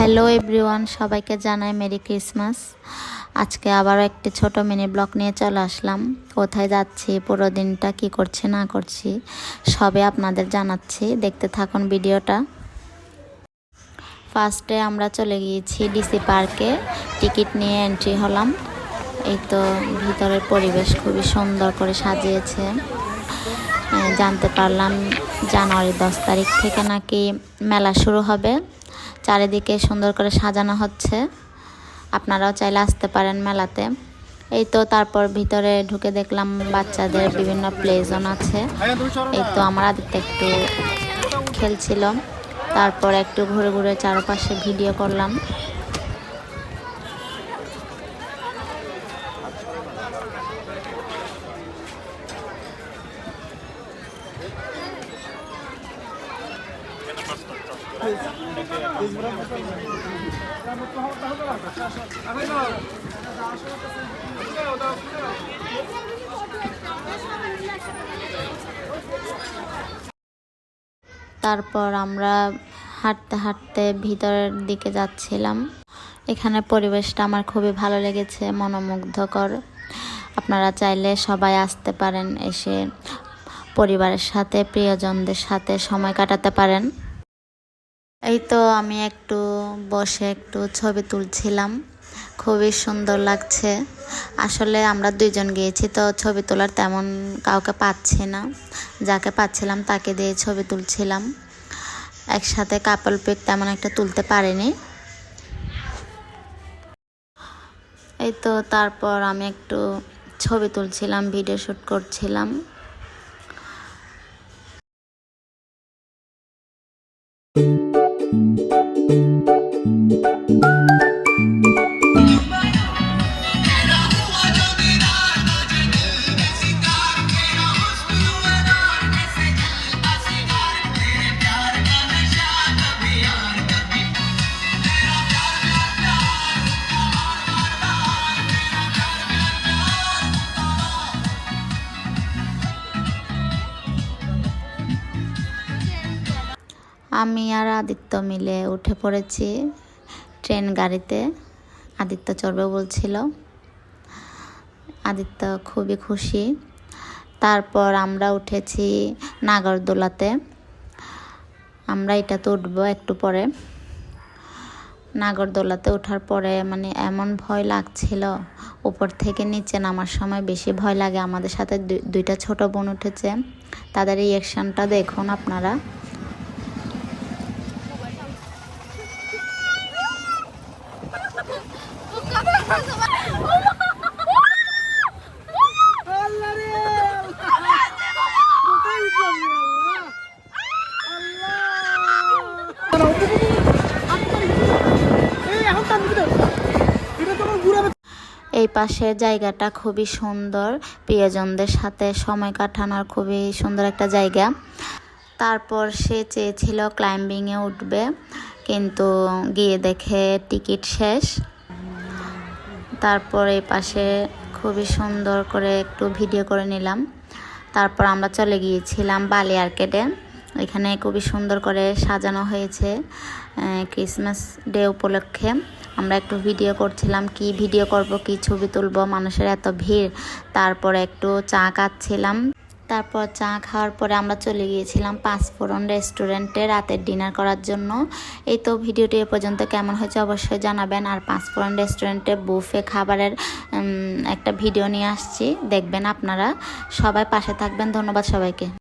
Hello everyone, সবাইকে জানাই merry Christmas. আজকে আবারও একটি ছোট মিনি ব্লগ নিয়ে চলে আসলাম। কোথায় যাচ্ছি, পুরো দিনটা কি করছি না করছি সবে আপনাদের জানাচ্ছি, দেখতে থাকুন ভিডিওটা। ফার্স্টে আমরা চলে গিয়েছি ডিসি পার্কে, টিকিট নিয়ে এন্ট্রি হলাম। এই তো ভিতরের পরিবেশ খুবই সুন্দর করে সাজিয়েছে। জানতে পারলাম জানুয়ারি 10 তারিখ থেকে নাকি মেলা শুরু হবে। চারিদিকে সুন্দর করে সাজানো হচ্ছে, আপনারাও চাইলে আসতে পারেন মেলাতে। এই তো তারপর ভিতরে ঢুকে দেখলাম বাচ্চাদের বিভিন্ন প্লে জোন আছে। এই তো আমার আদিত্য একটু খেলছিল, তারপর একটু ঘুরে ঘুরে চারপাশে ভিডিও করলাম। তারপর আমরা হাঁটতে হাঁটতে ভিতরের দিকে যাচ্ছিলাম। এখানে পরিবেশটা আমার খুবই ভালো লেগেছে, মনোমুগ্ধকর। আপনারা চাইলে সবাই আসতে পারেন, এসে পরিবারের সাথে প্রিয়জনদের সাথে সময় কাটাতে পারেন। এই তো আমি একটু বসে একটু ছবি তুলছিলাম, খুবই সুন্দর লাগছে। আসলে আমরা দুইজন গিয়েছি তো ছবি তোলার তেমন কাউকে পাচ্ছি না, যাকে পাচ্ছিলাম তাকে দিয়ে ছবি তুলছিলাম। একসাথে কাপল পিক তেমন একটা তুলতে পারিনি। এই তো তারপর আমি একটু ছবি তুলছিলাম, ভিডিও শ্যুট করছিলাম। আমি আর আদিত্য মিলে উঠে পড়েছি ট্রেন গাড়িতে। আদিত্য চড়বে বলছিল, আদিত্য খুবই খুশি। তারপর আমরা উঠেছি নাগরদোলাতে। আমরা এটাতে উঠবো একটু পরে। নাগরদোলাতে ওঠার পরে মানে এমন ভয় লাগছিল, উপর থেকে নিচে নামার সময় বেশি ভয় লাগে। আমাদের সাথে দুইটা ছোট বোন উঠেছে, তাদের রিঅ্যাকশনটা দেখুন আপনারা। এই পাশের জায়গাটা খুবই সুন্দর, প্রিয়জনদের সাথে সময় কাটানোর খুবই সুন্দর একটা জায়গা। তারপর সে চেয়েছিল ক্লাইম্বিংয়ে উঠবে, কিন্তু গিয়ে দেখে টিকিট শেষ। তারপর এই পাশে খুবই সুন্দর করে একটু ভিডিও করে নিলাম। তারপর আমরা চলে গিয়েছিলাম বালি আর্কেডে। এখানে খুবই সুন্দর করে সাজানো হয়েছে ক্রিসমাস ডে উপলক্ষে। আমরা একটু ভিডিও করছিলাম, কি ভিডিও করব, কি ছবি তুলব, মানুষের এত ভিড়। তারপরে একটু চা খাচ্ছিলাম। তারপর চা খাওয়ার পরে আমরা চলে গিয়েছিলাম পাঁচফোড়ন রেস্টুরেন্টে রাতের ডিনার করার জন্য। এই তো ভিডিওটি এ পর্যন্ত কেমন হয়েছে অবশ্যই জানাবেন। আর পাঁচফোড়ন রেস্টুরেন্টে বুফে খাবারের একটা ভিডিও নিয়ে আসছি, দেখবেন আপনারা। সবাই পাশে থাকবেন। ধন্যবাদ সবাইকে।